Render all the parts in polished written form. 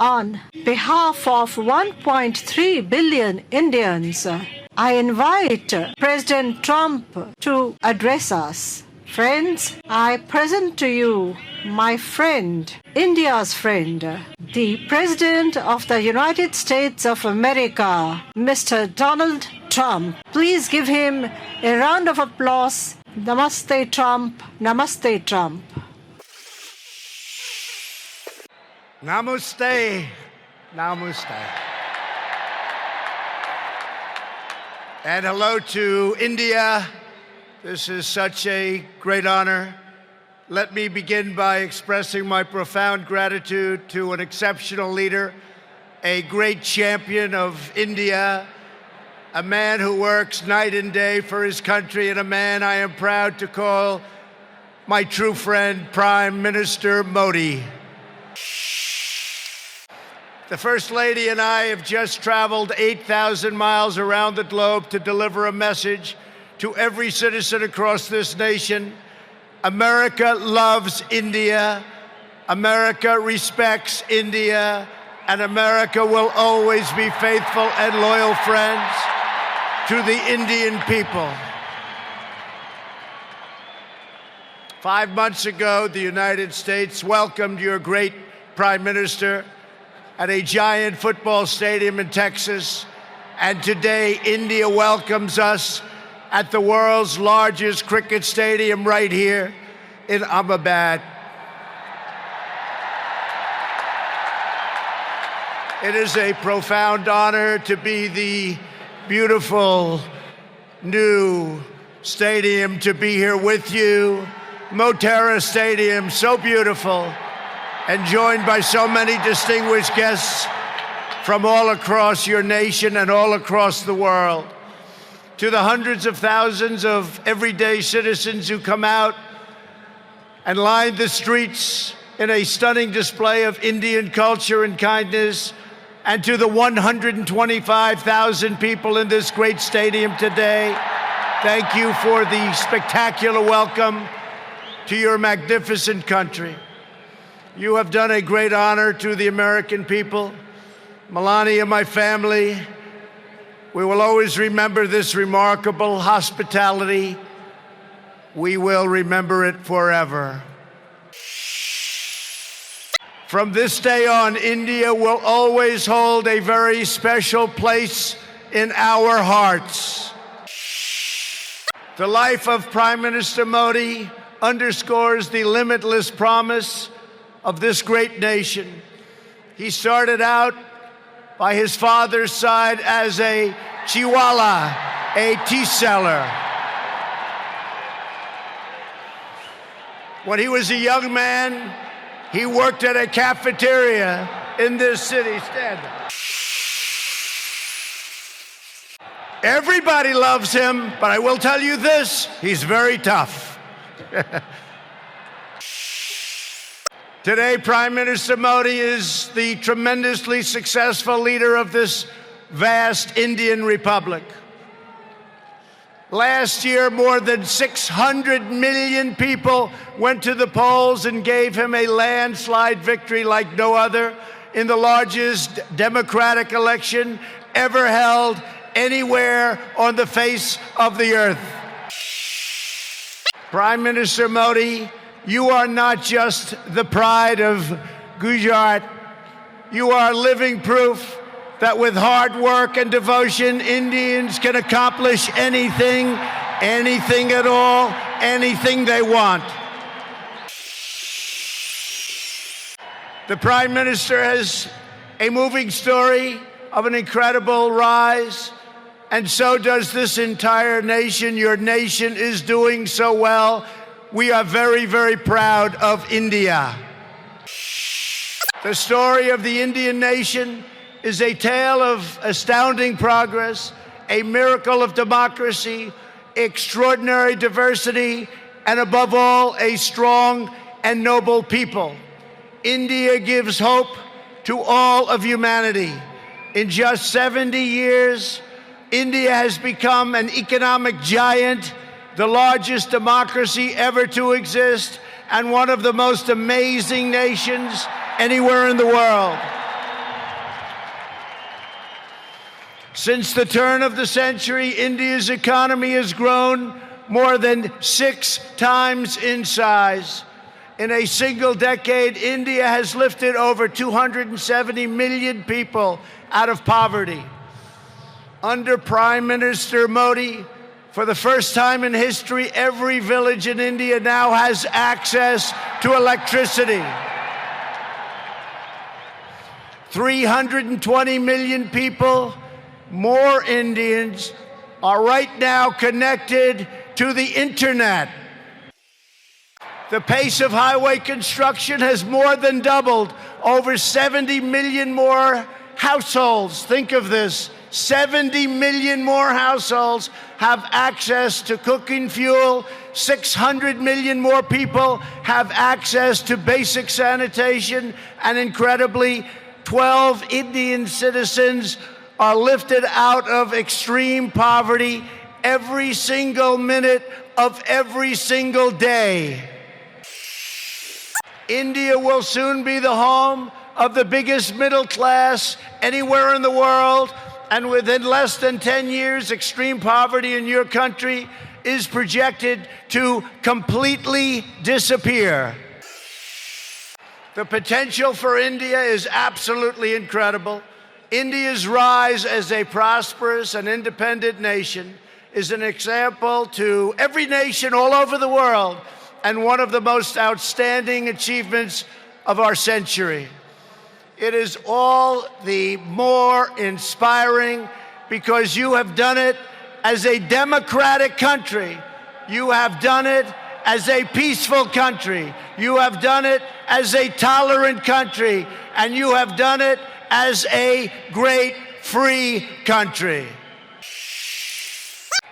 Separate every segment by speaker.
Speaker 1: On behalf of 1.3 billion Indians, I invite President Trump to address us. Friends, I present to you my friend, India's friend, the President of the United States of America, Mr. Donald Trump. Please give him a round of applause. Namaste Trump, Namaste Trump.
Speaker 2: Namaste, Namaste. And hello to India. This is such a great honor. Let me begin by expressing my profound gratitude to an exceptional leader, a great champion of India, a man who works night and day for his country, and a man I am proud to call my true friend, Prime Minister Modi. The First Lady and I have just traveled 8,000 miles around the globe to deliver a message to every citizen across this nation. America loves India, America respects India, and America will always be faithful and loyal friends to the Indian people. 5 months ago, the United States welcomed your great Prime Minister at a giant football stadium in Texas, and today India welcomes us at the world's largest cricket stadium right here in Ahmedabad. It is a profound honor to be the beautiful new stadium, to be here with you. Motera Stadium, so beautiful, and joined by so many distinguished guests from all across your nation and all across the world. To the hundreds of thousands of everyday citizens who come out and line the streets in a stunning display of Indian culture and kindness, and to the 125,000 people in this great stadium today, thank you for the spectacular welcome to your magnificent country. You have done a great honor to the American people. Melania, my family, we will always remember this remarkable hospitality. We will remember it forever. From this day on, India will always hold a very special place in our hearts. The life of Prime Minister Modi underscores the limitless promise of this great nation. He started out by his father's side as a chiwala, a tea seller. When he was a young man, he worked at a cafeteria in this city. Stand up. Everybody loves him, but I will tell you this, he's very tough. Today, Prime Minister Modi is the tremendously successful leader of this vast Indian republic. Last year, more than 600 million people went to the polls and gave him a landslide victory like no other in the largest democratic election ever held anywhere on the face of the earth. Prime Minister Modi, you are not just the pride of Gujarat. You are living proof that with hard work and devotion, Indians can accomplish anything, anything at all, anything they want. The Prime Minister has a moving story of an incredible rise, and so does this entire nation. Your nation is doing so well. We are very, very proud of India. The story of the Indian nation is a tale of astounding progress, a miracle of democracy, extraordinary diversity, and above all, a strong and noble people. India gives hope to all of humanity. In just 70 years, India has become an economic giant, the largest democracy ever to exist, and one of the most amazing nations anywhere in the world. Since the turn of the century, India's economy has grown more than 6 times in size. In a single decade, India has lifted over 270 million people out of poverty. Under Prime Minister Modi, for the first time in history, every village in India now has access to electricity. 320 million people, more Indians, are right now connected to the internet. The pace of highway construction has more than doubled. Over 70 million more households, think of this, 70 million more households have access to cooking fuel. 600 million more people have access to basic sanitation. And incredibly, 12 Indian citizens are lifted out of extreme poverty every single minute of every single day. India will soon be the home of the biggest middle class anywhere in the world, and within less than 10 years, extreme poverty in your country is projected to completely disappear. The potential for India is absolutely incredible. India's rise as a prosperous and independent nation is an example to every nation all over the world and one of the most outstanding achievements of our century. It is all the more inspiring because you have done it as a democratic country. You have done it as a peaceful country. You have done it as a tolerant country. And you have done it as a great free country.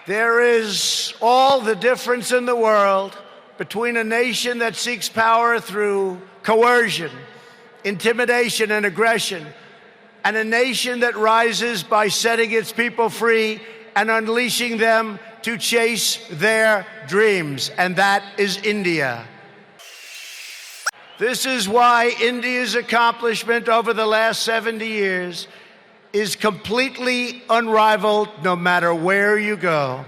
Speaker 2: There is all the difference in the world between a nation that seeks power through coercion, intimidation, and aggression, and a nation that rises by setting its people free and unleashing them to chase their dreams, and that is India. This is why India's accomplishment over the last 70 years is completely unrivaled no matter where you go.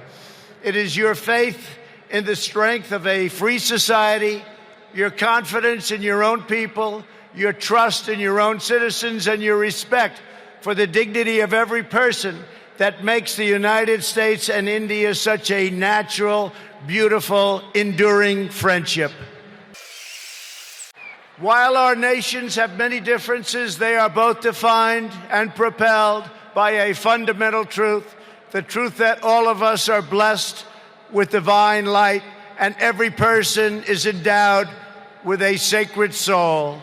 Speaker 2: It is your faith in the strength of a free society, your confidence in your own people, your trust in your own citizens, and your respect for the dignity of every person that makes the United States and India such a natural, beautiful, enduring friendship. While our nations have many differences, they are both defined and propelled by a fundamental truth, the truth that all of us are blessed with divine light and every person is endowed with a sacred soul.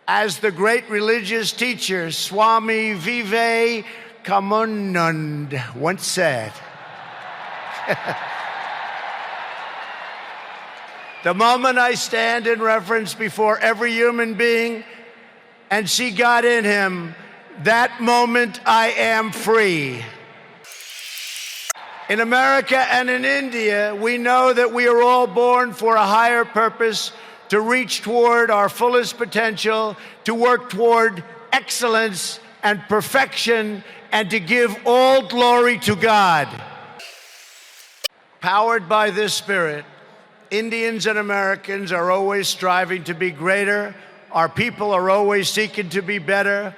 Speaker 2: As the great religious teacher Swami Vivekananda once said, the moment I stand in reverence before every human being and see God in him, that moment I am free. In America and in India, we know that we are all born for a higher purpose, to reach toward our fullest potential, to work toward excellence and perfection, and to give all glory to God. Powered by this spirit, Indians and Americans are always striving to be greater. Our people are always seeking to be better.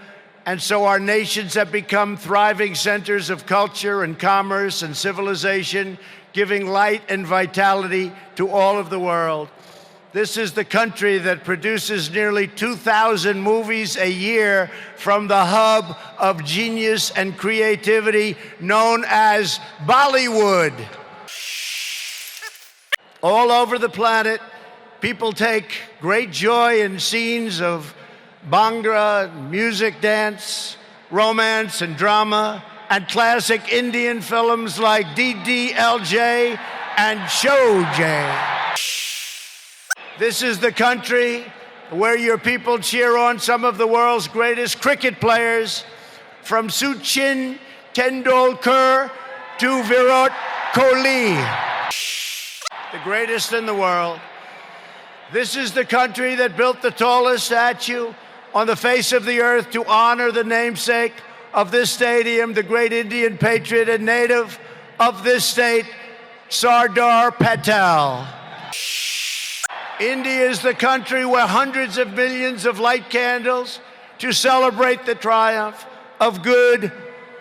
Speaker 2: And so our nations have become thriving centers of culture and commerce and civilization, giving light and vitality to all of the world. This is the country that produces nearly 2,000 movies a year from the hub of genius and creativity known as Bollywood. All over the planet, people take great joy in scenes of Bhangra, music, dance, romance, and drama, and classic Indian films like DDLJ and Showjay. This is the country where your people cheer on some of the world's greatest cricket players, from Sachin Tendulkar to Virat Kohli, the greatest in the world. This is the country that built the tallest statue on the face of the earth to honor the namesake of this stadium, the great Indian patriot and native of this state, Sardar Patel. India is the country where hundreds of millions of light candles to celebrate the triumph of good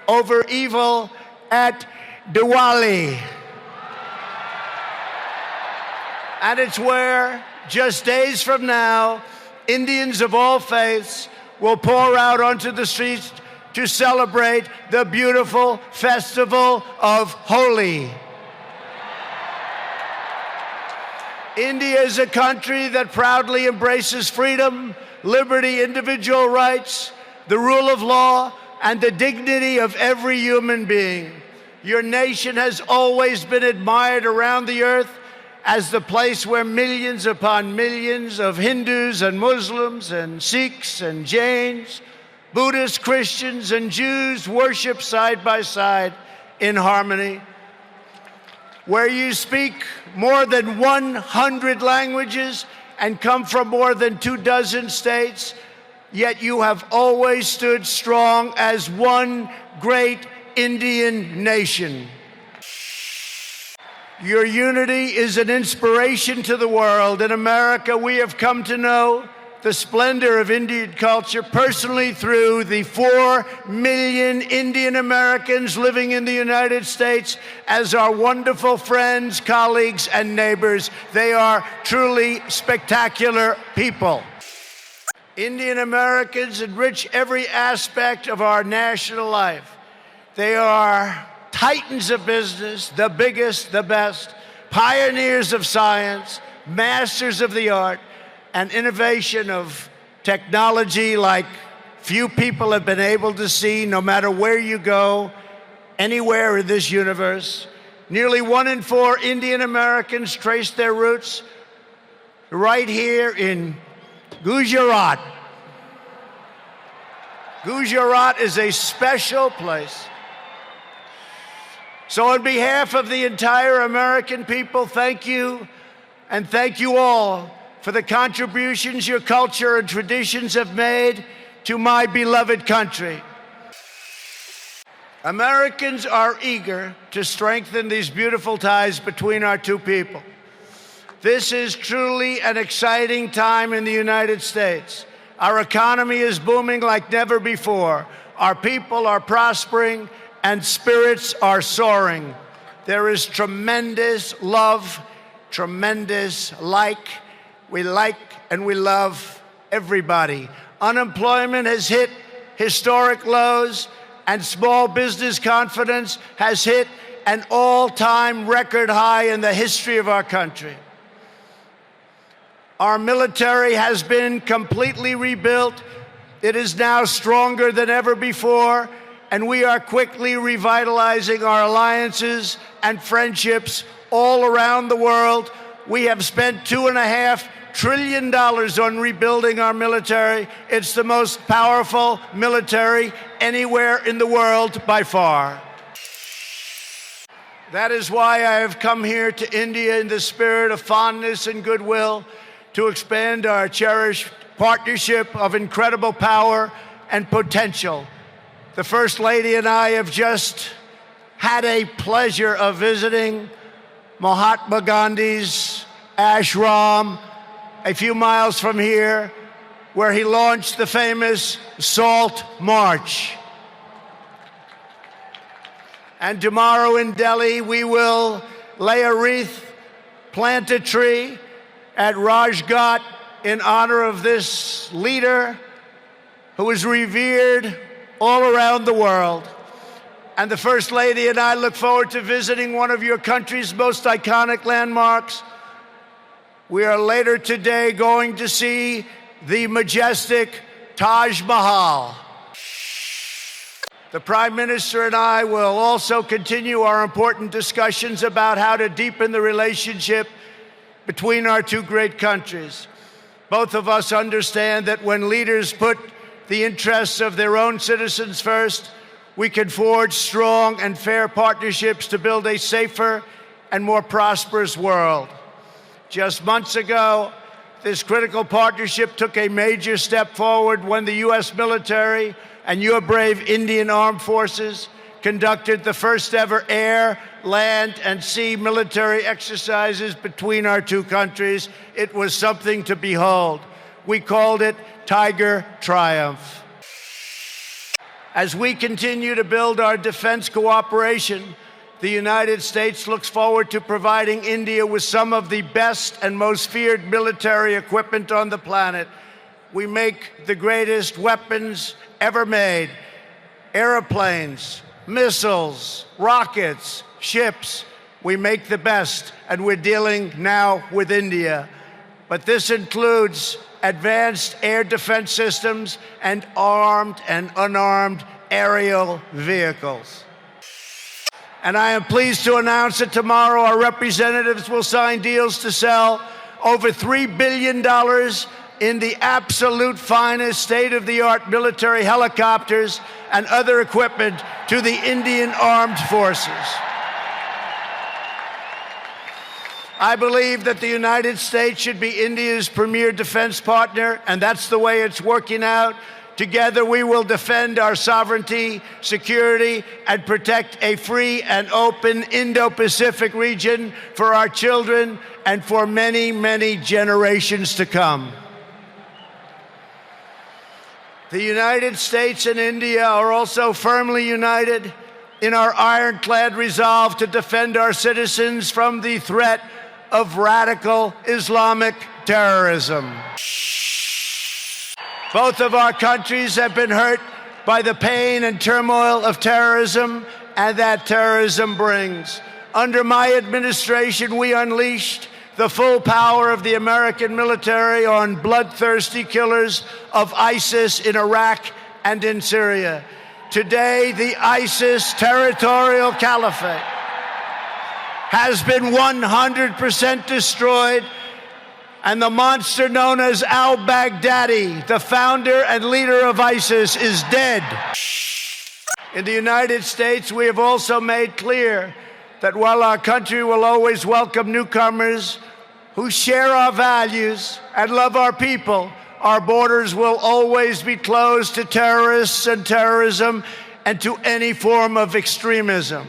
Speaker 2: over evil at Diwali. And it's where, just days from now, Indians of all faiths will pour out onto the streets to celebrate the beautiful festival of Holi. India is a country that proudly embraces freedom, liberty, individual rights, the rule of law, and the dignity of every human being. Your nation has always been admired around the earth as the place where millions upon millions of Hindus and Muslims and Sikhs and Jains, Buddhists, Christians, and Jews worship side by side in harmony, where you speak more than 100 languages and come from more than 24 states, yet you have always stood strong as one great Indian nation. Your unity is an inspiration to the world. In America, we have come to know the splendor of Indian culture personally through the 4 million Indian Americans living in the United States as our wonderful friends, colleagues, and neighbors. They are truly spectacular people. Indian Americans enrich every aspect of our national life. They are titans of business, the biggest, the best, pioneers of science, masters of the art, and innovation of technology like few people have been able to see, no matter where you go, anywhere in this universe. Nearly 1 in 4 Indian Americans trace their roots right here in Gujarat. Gujarat is a special place. So on behalf of the entire American people, thank you, and thank you all for the contributions your culture and traditions have made to my beloved country. Americans are eager to strengthen these beautiful ties between our two people. This is truly an exciting time in the United States. Our economy is booming like never before. Our people are prospering, and spirits are soaring. There is tremendous love, tremendous we like and we love everybody. Unemployment has hit historic lows, and small business confidence has hit an all-time record high in the history of our country. Our military has been completely rebuilt. It is now stronger than ever before, and we are quickly revitalizing our alliances and friendships all around the world. We have spent $2.5 trillion on rebuilding our military. It's the most powerful military anywhere in the world by far. That is why I have come here to India in the spirit of fondness and goodwill to expand our cherished partnership of incredible power and potential. The First Lady and I have just had a pleasure of visiting Mahatma Gandhi's ashram a few miles from here, where he launched the famous Salt March. And tomorrow in Delhi, we will lay a wreath, plant a tree at Rajghat in honor of this leader who is revered all around the world. And the First Lady and I look forward to visiting one of your country's most iconic landmarks. We are later today going to see the majestic Taj Mahal. The Prime Minister and I will also continue our important discussions about how to deepen the relationship between our two great countries. Both of us understand that when leaders put the interests of their own citizens first, we can forge strong and fair partnerships to build a safer and more prosperous world. Just months ago, this critical partnership took a major step forward when the U.S. military and your brave Indian Armed Forces conducted the first ever air, land, and sea military exercises between our two countries. It was something to behold. We called it Tiger Triumph. As we continue to build our defense cooperation, the United States looks forward to providing India with some of the best and most feared military equipment on the planet. We make the greatest weapons ever made: airplanes, missiles, rockets, ships. We make the best, and we're dealing now with India. But this includes advanced air defense systems and armed and unarmed aerial vehicles. And I am pleased to announce that tomorrow our representatives will sign deals to sell over $3 billion in the absolute finest state-of-the-art military helicopters and other equipment to the Indian Armed Forces. I believe that the United States should be India's premier defense partner, and that's the way it's working out. Together, we will defend our sovereignty, security, and protect a free and open Indo-Pacific region for our children and for many, many generations to come. The United States and India are also firmly united in our ironclad resolve to defend our citizens from the threat of radical Islamic terrorism. Both of our countries have been hurt by the pain and turmoil of terrorism and that terrorism brings. Under my administration, we unleashed the full power of the American military on bloodthirsty killers of ISIS in Iraq and in Syria. Today, the ISIS territorial caliphate has been 100% destroyed, and the monster known as al-Baghdadi, the founder and leader of ISIS, is dead. In the United States, we have also made clear that while our country will always welcome newcomers who share our values and love our people, our borders will always be closed to terrorists and terrorism and to any form of extremism.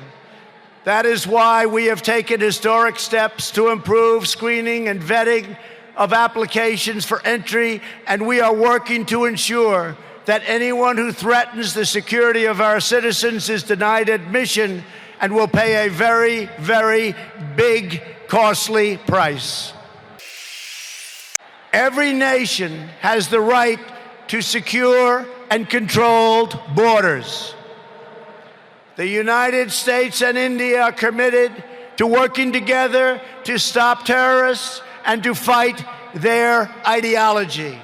Speaker 2: That is why we have taken historic steps to improve screening and vetting of applications for entry, and we are working to ensure that anyone who threatens the security of our citizens is denied admission and will pay a very, very big, costly price. Every nation has the right to secure and controlled borders. The United States and India are committed to working together to stop terrorists and to fight their ideology.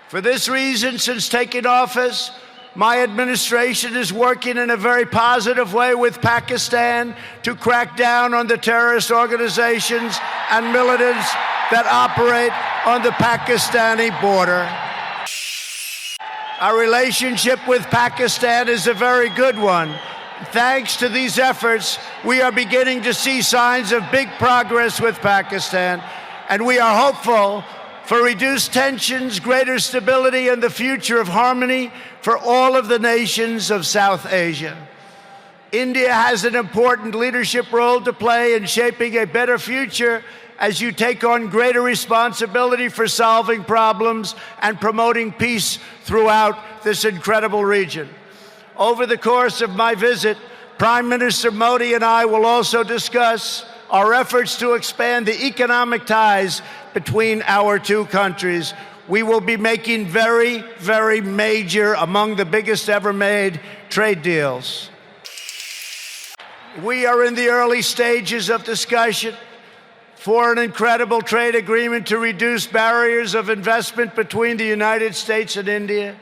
Speaker 2: For this reason, since taking office, my administration is working in a very positive way with Pakistan to crack down on the terrorist organizations and militants that operate on the Pakistani border. Our relationship with Pakistan is a very good one. Thanks to these efforts, we are beginning to see signs of big progress with Pakistan, and we are hopeful for reduced tensions, greater stability, and the future of harmony for all of the nations of South Asia. India has an important leadership role to play in shaping a better future as you take on greater responsibility for solving problems and promoting peace throughout this incredible region. Over the course of my visit, Prime Minister Modi and I will also discuss our efforts to expand the economic ties between our two countries. We will be making very, very major, among the biggest ever made, trade deals. We are in the early stages of discussion for an incredible trade agreement to reduce barriers of investment between the United States and India.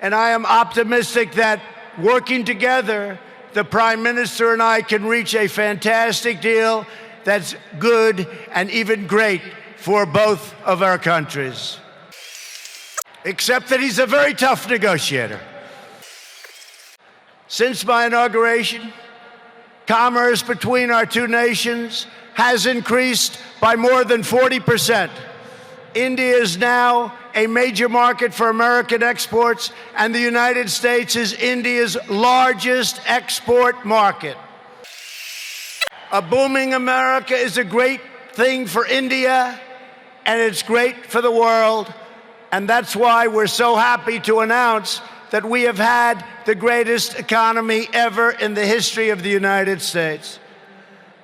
Speaker 2: And I am optimistic that working together, the Prime Minister and I can reach a fantastic deal that's good and even great for both of our countries. Except that he's a very tough negotiator. Since my inauguration, commerce between our two nations has increased by more than 40%. India is now a major market for American exports, and the United States is India's largest export market. A booming America is a great thing for India, and it's great for the world. And that's why we're so happy to announce that we have had the greatest economy ever in the history of the United States.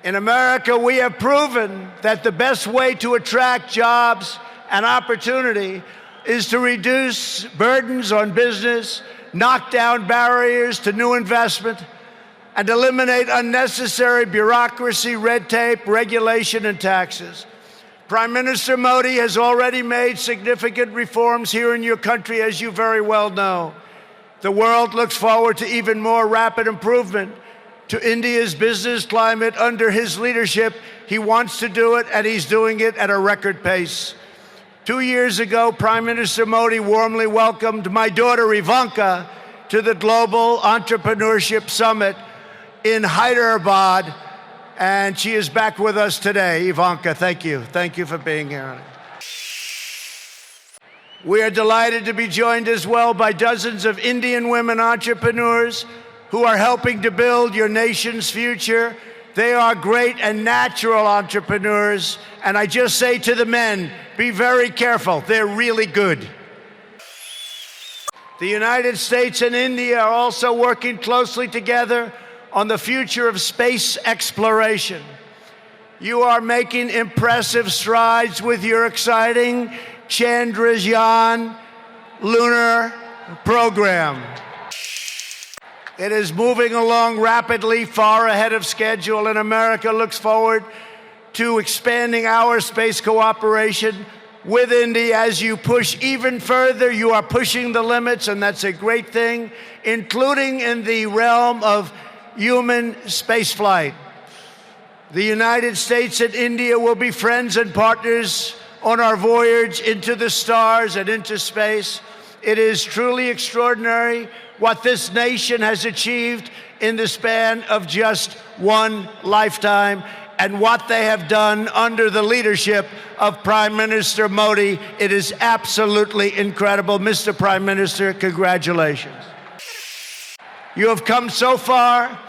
Speaker 2: In America, we have proven that the best way to attract jobs and opportunity is to reduce burdens on business, knock down barriers to new investment, and eliminate unnecessary bureaucracy, red tape, regulation, and taxes. Prime Minister Modi has already made significant reforms here in your country, as you very well know. The world looks forward to even more rapid improvement to India's business climate under his leadership. He wants to do it, and he's doing it at a record pace. 2 years ago, Prime Minister Modi warmly welcomed my daughter Ivanka to the Global Entrepreneurship Summit in Hyderabad, and she is back with us today. Ivanka, thank you. Thank you for being here. We are delighted to be joined as well by dozens of Indian women entrepreneurs who are helping to build your nation's future. They are great and natural entrepreneurs, and I just say to the men, be very careful. They're really good. The United States and India are also working closely together on the future of space exploration. You are making impressive strides with your exciting Chandrayaan lunar program. It is moving along rapidly, far ahead of schedule, and America looks forward to expanding our space cooperation with India. As you push even further, you are pushing the limits, and that's a great thing, including in the realm of human spaceflight. The United States and India will be friends and partners on our voyage into the stars and into space. It is truly extraordinary what this nation has achieved in the span of just one lifetime, and what they have done under the leadership of Prime Minister Modi. It is absolutely incredible. Mr. Prime Minister, congratulations. You have come so far,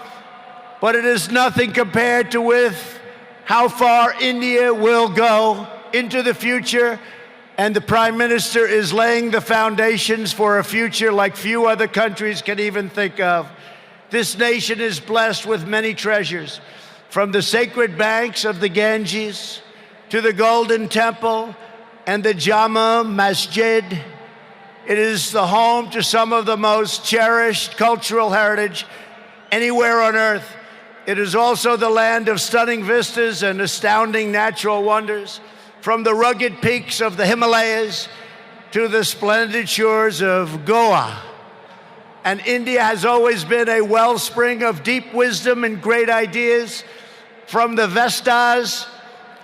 Speaker 2: but it is nothing compared to with how far India will go into the future. And the Prime Minister is laying the foundations for a future like few other countries can even think of. This nation is blessed with many treasures, from the sacred banks of the Ganges to the Golden Temple and the Jama Masjid. It is the home to some of the most cherished cultural heritage anywhere on earth. It is also the land of stunning vistas and astounding natural wonders, from the rugged peaks of the Himalayas to the splendid shores of Goa. And India has always been a wellspring of deep wisdom and great ideas, from the Vestas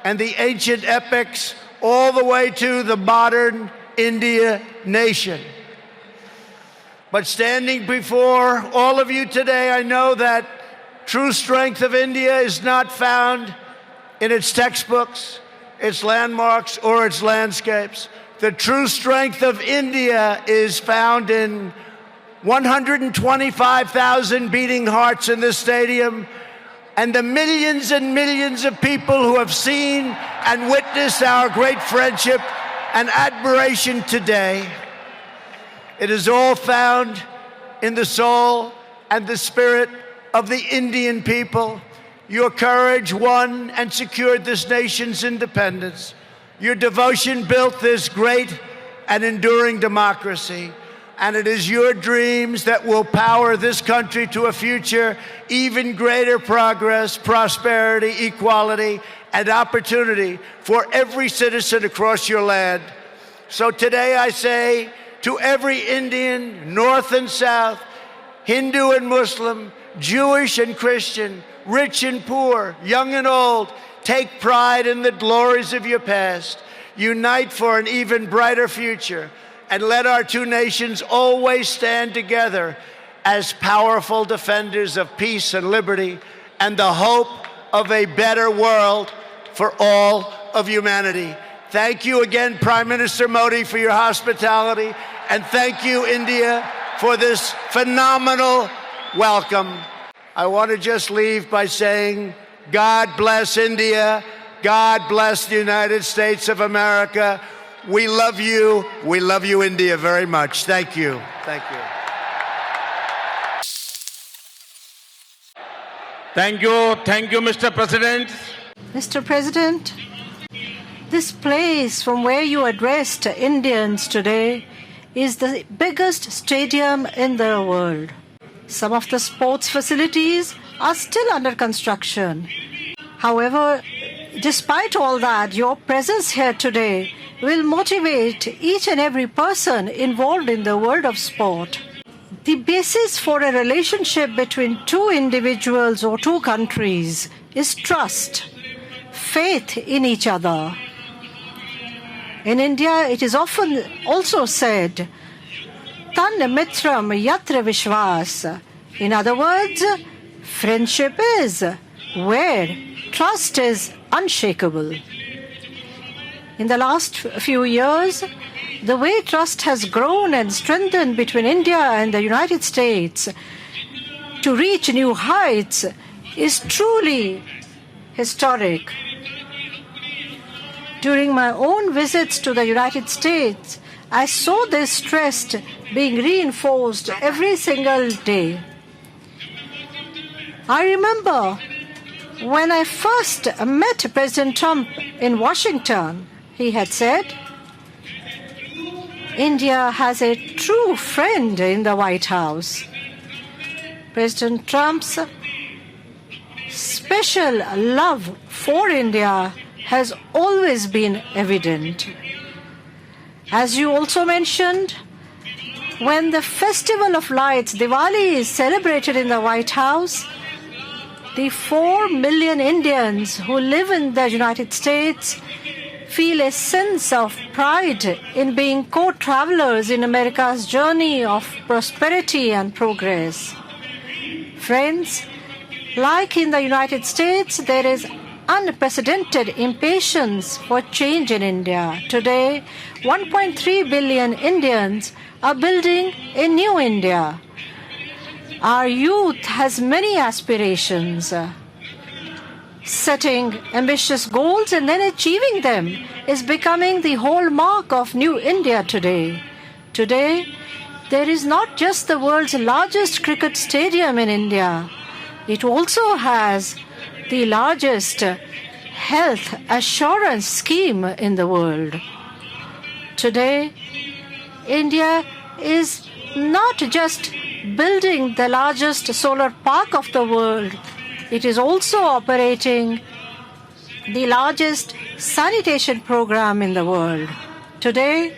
Speaker 2: and the ancient epics all the way to the modern India nation. But standing before all of you today, I know that true strength of India is not found in its textbooks, its landmarks, or its landscapes. The true strength of India is found in 125,000 beating hearts in this stadium, and the millions and millions of people who have seen and witnessed our great friendship and admiration today. It is all found in the soul and the spirit of the Indian people. Your courage won and secured this nation's independence. Your devotion built this great and enduring democracy. And it is your dreams that will power this country to a future, even greater progress, prosperity, equality, and opportunity for every citizen across your land. So today I say to every Indian, North and South, Hindu and Muslim, Jewish and Christian, rich and poor, young and old, take pride in the glories of your past. Unite for an even brighter future. And let our two nations always stand together as powerful defenders of peace and liberty and the hope of a better world for all of humanity. Thank you again, Prime Minister Modi, for your hospitality. And thank you, India, for this phenomenal welcome. I want to just leave by saying, God bless India. God bless the United States of America. We love you. We love you, India, very much. Thank you. Thank you.
Speaker 3: Thank you. Thank you, Mr. President.
Speaker 1: Mr. President, this place from where you addressed Indians today is the biggest stadium in the world. Some of the sports facilities are still under construction. However, despite all that, your presence here today will motivate each and every person involved in the world of sport. The basis for a relationship between two individuals or two countries is trust, faith in each other. In India, it is often also said, Tan mitram yatra vishwas. In other words, friendship is where trust is unshakable. In the last few years, the way trust has grown and strengthened between India and the United States to reach new heights is truly historic. During my own visits to the United States, I saw this trust being reinforced every single day. I remember when I first met President Trump in Washington, he had said, India has a true friend in the White House. President Trump's special love for India has always been evident. As you also mentioned, when the Festival of Lights, Diwali, is celebrated in the White House, the 4 million Indians who live in the United States feel a sense of pride in being co-travelers in America's journey of prosperity and progress. Friends, like in the United States, there is unprecedented impatience for change in India. Today, 1.3 billion Indians are building a new India. Our youth has many aspirations. Setting ambitious goals and then achieving them is becoming the hallmark of New India today. Today, there is not just the world's largest cricket stadium in India. It also has the largest health assurance scheme in the world. Today, India is not just building the largest solar park of the world, it is also operating the largest sanitation program in the world. Today,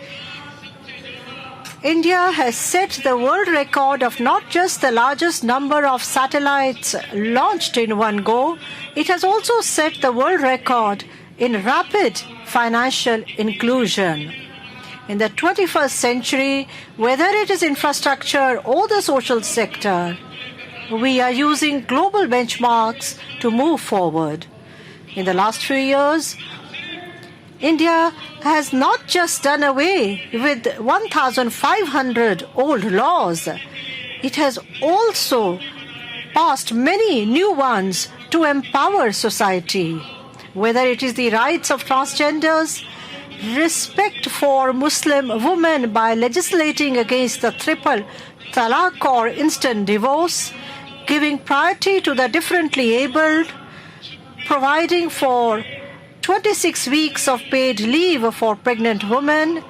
Speaker 1: India has set the world record of not just the largest number of satellites launched in one go, it has also set the world record in rapid financial inclusion. In the 21st century, whether it is infrastructure or the social sector, we are using global benchmarks to move forward. In the last few years, India has not just done away with 1,500 old laws, it has also passed many new ones to empower society. Whether it is the rights of transgenders, respect for Muslim women by legislating against the triple talaq or instant divorce, giving priority to the differently abled, providing for 26 weeks of paid leave for pregnant women.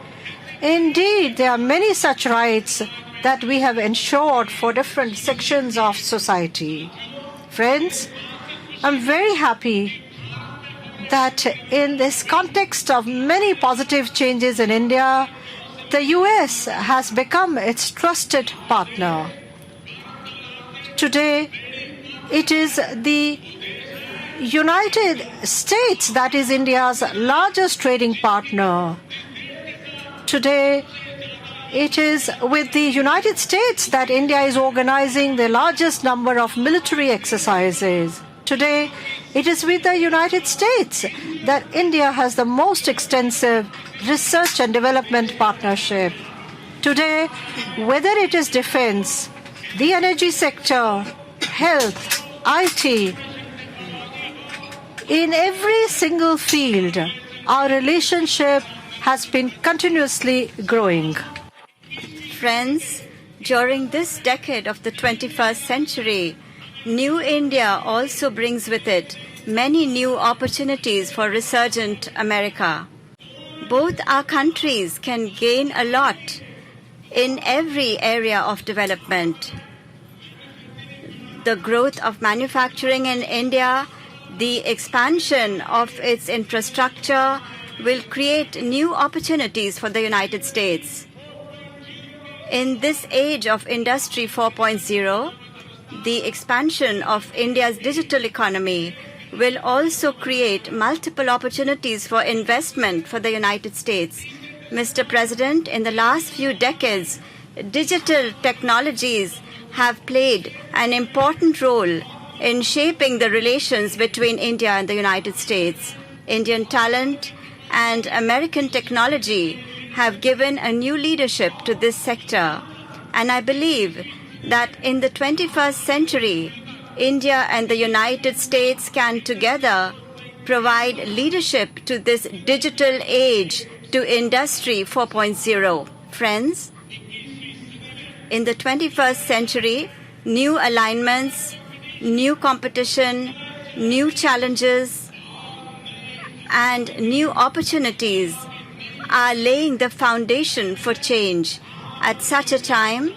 Speaker 1: Indeed, there are many such rights that we have ensured for different sections of society. Friends, I'm very happy that in this context of many positive changes in India, the US has become its trusted partner. Today, it is the United States that is India's largest trading partner. Today, it is with the United States that India is organizing the largest number of military exercises. Today, it is with the United States that India has the most extensive research and development partnership. Today, whether it is defense, the energy sector, health, IT, in every single field, our relationship has been continuously growing.
Speaker 4: Friends, during this decade of the 21st century, New India also brings with it many new opportunities for resurgent America. Both our countries can gain a lot in every area of development. The growth of manufacturing in India, the expansion of its infrastructure will create new opportunities for the United States. In this age of Industry 4.0, the expansion of India's digital economy will also create multiple opportunities for investment for the United States. Mr. President, in the last few decades, digital technologies have played an important role in shaping the relations between India and the United States. Indian talent and American technology have given a new leadership to this sector. And I believe that in the 21st century, India and the United States can together provide leadership to this digital age, to Industry 4.0. Friends, in the 21st century, new alignments, new competition, new challenges, and new opportunities are laying the foundation for change. At such a time,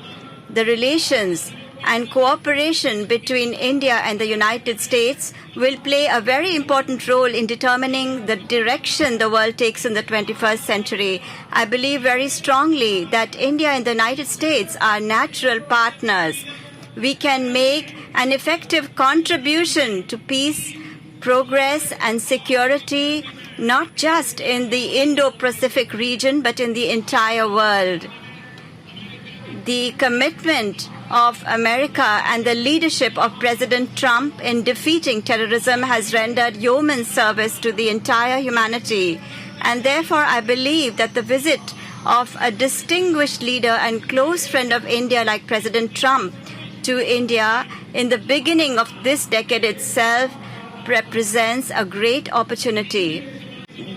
Speaker 4: the relations and cooperation between India and the United States will play a very important role in determining the direction the world takes in the 21st century. I believe very strongly that India and the United States are natural partners. We can make an effective contribution to peace, progress, and security, not just in the Indo-Pacific region, but in the entire world. The commitment of America and the leadership of President Trump in defeating terrorism has rendered yeoman's service to the entire humanity. And therefore, I believe that the visit of a distinguished leader and close friend of India like President Trump to India in the beginning of this decade itself represents a great opportunity.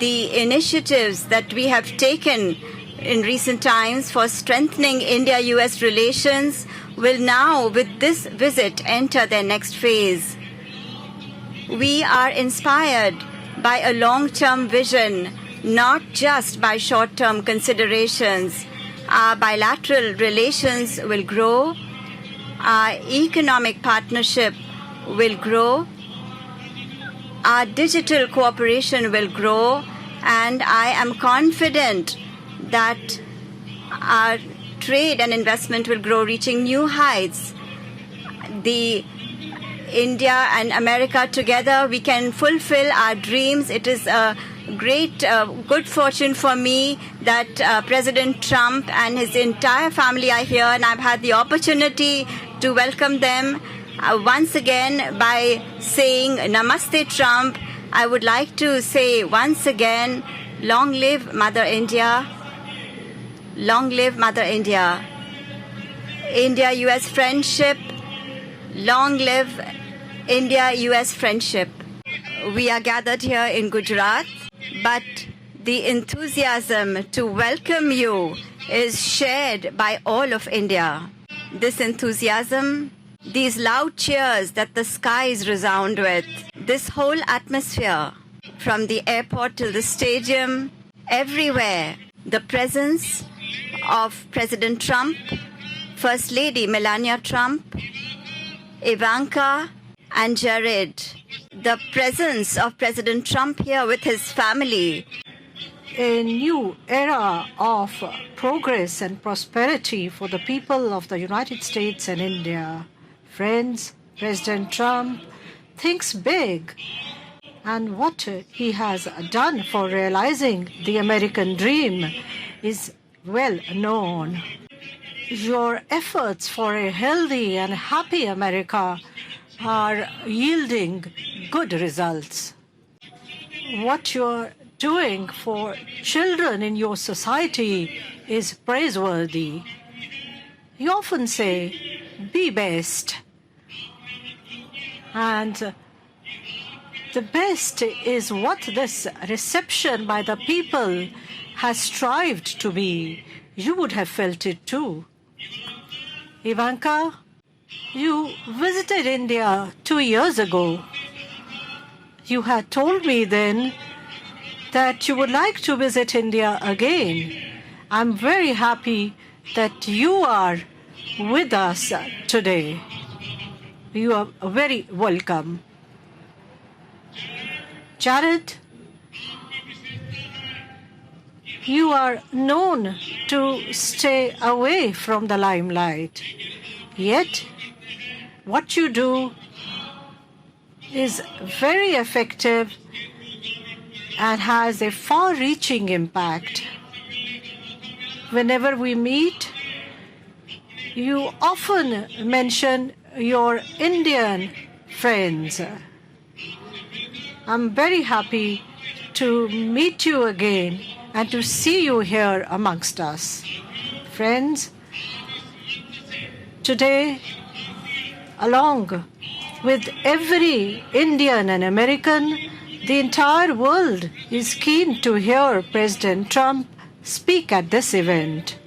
Speaker 4: The initiatives that we have taken in recent times for strengthening India-US relations will now, with this visit, enter their next phase. We are inspired by a long-term vision, not just by short-term considerations. Our bilateral relations will grow, our economic partnership will grow, our digital cooperation will grow, and I am confident that our trade and investment will grow, reaching new heights. The India and America together, we can fulfill our dreams. It is a great good fortune for me that President Trump and his entire family are here, and I've had the opportunity to welcome them once again by saying Namaste Trump. I would like to say once again, long live Mother India. Long live Mother India. India-US friendship. Long live India-US friendship. We are gathered here in Gujarat, but the enthusiasm to welcome you is shared by all of India. This enthusiasm, these loud cheers that the skies resound with, this whole atmosphere, from the airport to the stadium, everywhere, the presence of President Trump, First Lady Melania Trump, Ivanka, and Jared. The presence of President Trump here with his family.
Speaker 1: A new era of progress and prosperity for the people of the United States and India. Friends, President Trump thinks big, and what he has done for realizing the American dream is well known. Your efforts for a healthy and happy America are yielding good results. What you're doing for children in your society is praiseworthy. You often say, be best. And the best is what this reception by the people has strived to be. You would have felt it too. Ivanka, you visited India 2 years ago. You had told me then that you would like to visit India again. I'm very happy that you are with us today. You are very welcome. Jared, you are known to stay away from the limelight. Yet, what you do is very effective and has a far-reaching impact. Whenever we meet, you often mention your Indian friends. I'm very happy to meet you again and to see you here amongst us. Friends, today, along with every Indian and American, the entire world is keen to hear President Trump speak at this event.